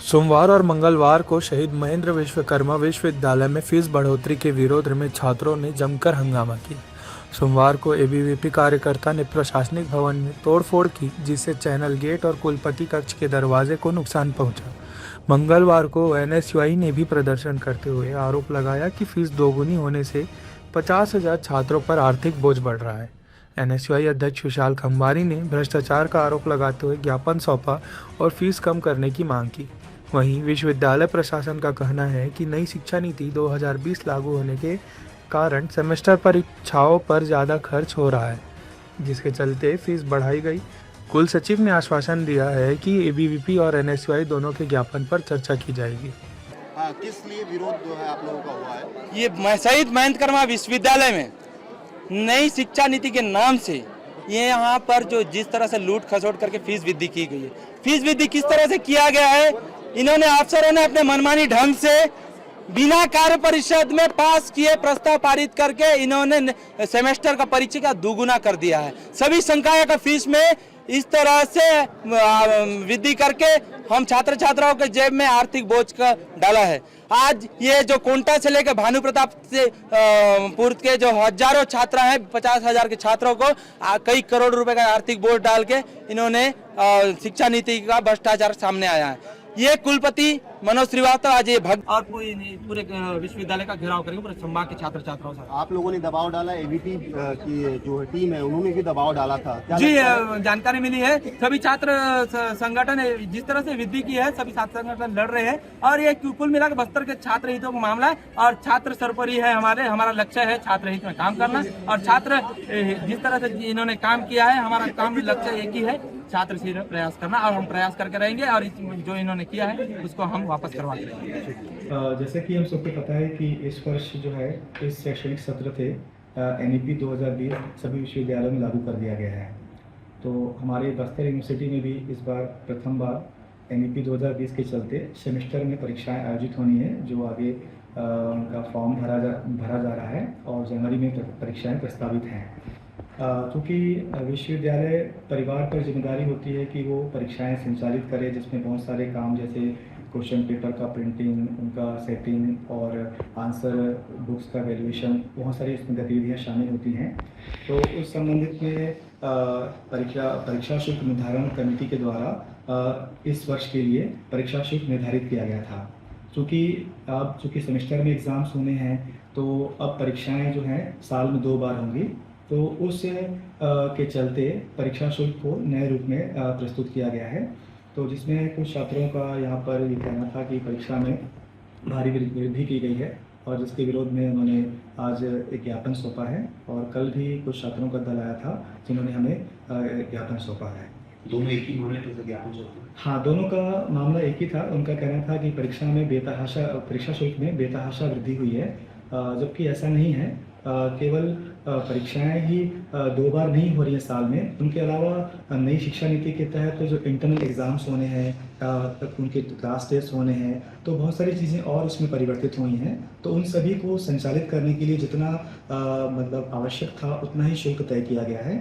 सोमवार और मंगलवार को शहीद महेंद्र विश्वकर्मा विश्वविद्यालय में फीस बढ़ोतरी के विरोध में छात्रों ने जमकर हंगामा किया। सोमवार को एबीवीपी कार्यकर्ता ने प्रशासनिक भवन में तोड़फोड़ की, जिससे चैनल गेट और कुलपति कक्ष के दरवाजे को नुकसान पहुंचा। मंगलवार को एनएसयूआई ने भी प्रदर्शन करते हुए आरोप लगाया कि फीस दोगुनी होने से 50,000 छात्रों पर आर्थिक बोझ बढ़ रहा है। एनएसयूआई अध्यक्ष विशाल खंबारी ने भ्रष्टाचार का आरोप लगाते हुए ज्ञापन सौंपा और फीस कम करने की मांग की। वहीं विश्वविद्यालय प्रशासन का कहना है कि नई शिक्षा नीति 2020 लागू होने के कारण सेमेस्टर परीक्षाओं पर ज़्यादा खर्च हो रहा है, जिसके चलते फीस बढ़ाई गई। कुल सचिव ने आश्वासन दिया है कि एबीवीपी और एनएसयूआई दोनों के ज्ञापन पर चर्चा की जाएगी। हाँ, किस लिए विरोध जो है आप लोगों का हुआ है? ये शहीद महेंद्र कर्मा विश्वविद्यालय में नई शिक्षा नीति के नाम से ये यहाँ पर जो जिस तरह से लूट खसोट करके फीस वृद्धि की गई है, फीस वृद्धि किस तरह से किया गया है, इन्होंने अफसरों ने अपने मनमानी ढंग से बिना कार्य परिषद में पास किए प्रस्ताव पारित करके इन्होंने सेमेस्टर का परीक्षा का दोगुना कर दिया है। सभी संकायों का फीस में इस तरह से वृद्धि करके हम छात्र छात्राओं के जेब में आर्थिक बोझ का डाला है। आज ये जो कोंटा से लेकर भानु प्रताप से पुर के जो हजारों छात्र हैं, 50,000 के छात्रों को कई करोड़ रुपए का आर्थिक बोझ डाल के इन्होंने शिक्षा नीति का भ्रष्टाचार सामने आया है। ये कुलपति मनोज श्रीवास्तव आज ये और पूरे विश्वविद्यालय का घेराव करेंगे, पूरे संभाग के छात्र छात्राओं से। आप लोगों ने दबाव डाला, एबीपी की जो टीम है उन्होंने भी दबाव डाला था। जी, जानकारी मिली है। सभी छात्र संगठन जिस तरह से वृद्धि की है, सभी छात्र संगठन लड़ रहे हैं और ये कुल मिलाकर बस्तर के छात्र हितों का मामला है और छात्र सर्वोपरि है। हमारा लक्ष्य है छात्र हित में काम करना और छात्र जिस तरह से इन्होंने काम किया है, हमारा काम लक्ष्य एक ही है, छात्र से प्रयास करना और हम प्रयास करके रहेंगे और जो इन्होंने किया है उसको हम वापस करवा देंगे। जैसे कि हम सबको पता है कि इस वर्ष जो है इस शैक्षणिक सत्र से एनईपी 2020 सभी विश्वविद्यालयों में लागू कर दिया गया है। तो हमारे बस्तर यूनिवर्सिटी में भी इस बार प्रथम बार एनईपी 2020 के चलते सेमेस्टर में परीक्षाएं आयोजित होनी है, जो आगे उनका फॉर्म भरा जा रहा है और जनवरी में परीक्षाएं प्रस्तावित हैं। क्योंकि विश्वविद्यालय परिवार पर जिम्मेदारी होती है कि वो परीक्षाएं संचालित करे, जिसमें बहुत सारे काम जैसे क्वेश्चन पेपर का प्रिंटिंग, उनका सेटिंग और आंसर बुक्स का वैल्यूएशन, बहुत सारी इसमें गतिविधियां शामिल होती हैं। तो उस संबंधित में परीक्षा शुल्क निर्धारण कमेटी के द्वारा इस वर्ष के लिए परीक्षा शुल्क निर्धारित किया गया था। चूँकि सेमेस्टर में एग्ज़ाम्स होने हैं तो अब परीक्षाएँ जो हैं साल में 2 बार होंगी, तो उस के चलते परीक्षा शुल्क को नए रूप में प्रस्तुत किया गया है। तो जिसमें कुछ छात्रों का यहाँ पर ये कहना था कि परीक्षा में भारी वृद्धि की गई है और जिसके विरोध में उन्होंने आज एक ज्ञापन सौंपा है और कल भी कुछ छात्रों का दल आया था जिन्होंने हमें ज्ञापन सौंपा है। दोनों एक ही मामले पर ज्ञापन सौंपा? हाँ, दोनों का मामला एक ही था। उनका कहना था कि परीक्षा शुल्क में बेतहाशा वृद्धि हुई है, जबकि ऐसा नहीं है। केवल परीक्षाएं ही 2 बार नहीं हो रही हैं साल में, उनके अलावा नई शिक्षा नीति के तहत तो जो इंटरनल एग्ज़ाम्स होने हैं, उनके क्लास टेस्ट होने हैं, तो बहुत सारी चीज़ें और उसमें परिवर्तित हुई हैं। तो उन सभी को संचालित करने के लिए जितना मतलब आवश्यक था उतना ही शुल्क तय किया गया है।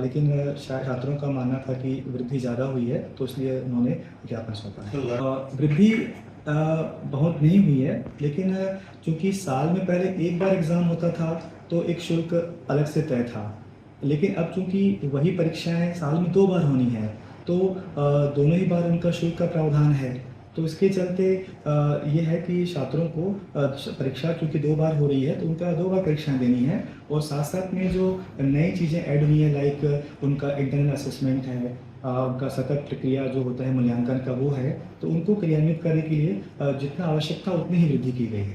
लेकिन छात्रों का मानना था कि वृद्धि ज़्यादा हुई है, तो इसलिए उन्होंने ज्ञापन सौंपा है। वृद्धि बहुत नहीं हुई है, लेकिन चूँकि साल में पहले एक बार एग्ज़ाम होता था तो एक शुल्क अलग से तय था, लेकिन अब चूँकि वही परीक्षाएं साल में 2 बार होनी है तो दोनों ही बार उनका शुल्क का प्रावधान है। तो इसके चलते ये है कि छात्रों को परीक्षा चूँकि 2 बार हो रही है तो उनका 2 बार परीक्षाएं देनी है और साथ साथ में जो नई चीज़ें ऐड हुई हैं, लाइक उनका इंटरनल असेसमेंट है, उनका सतत प्रक्रिया जो होता है मूल्यांकन का वो है, तो उनको क्रियान्वित करने के लिए जितना आवश्यक था उतनी ही वृद्धि की गई है।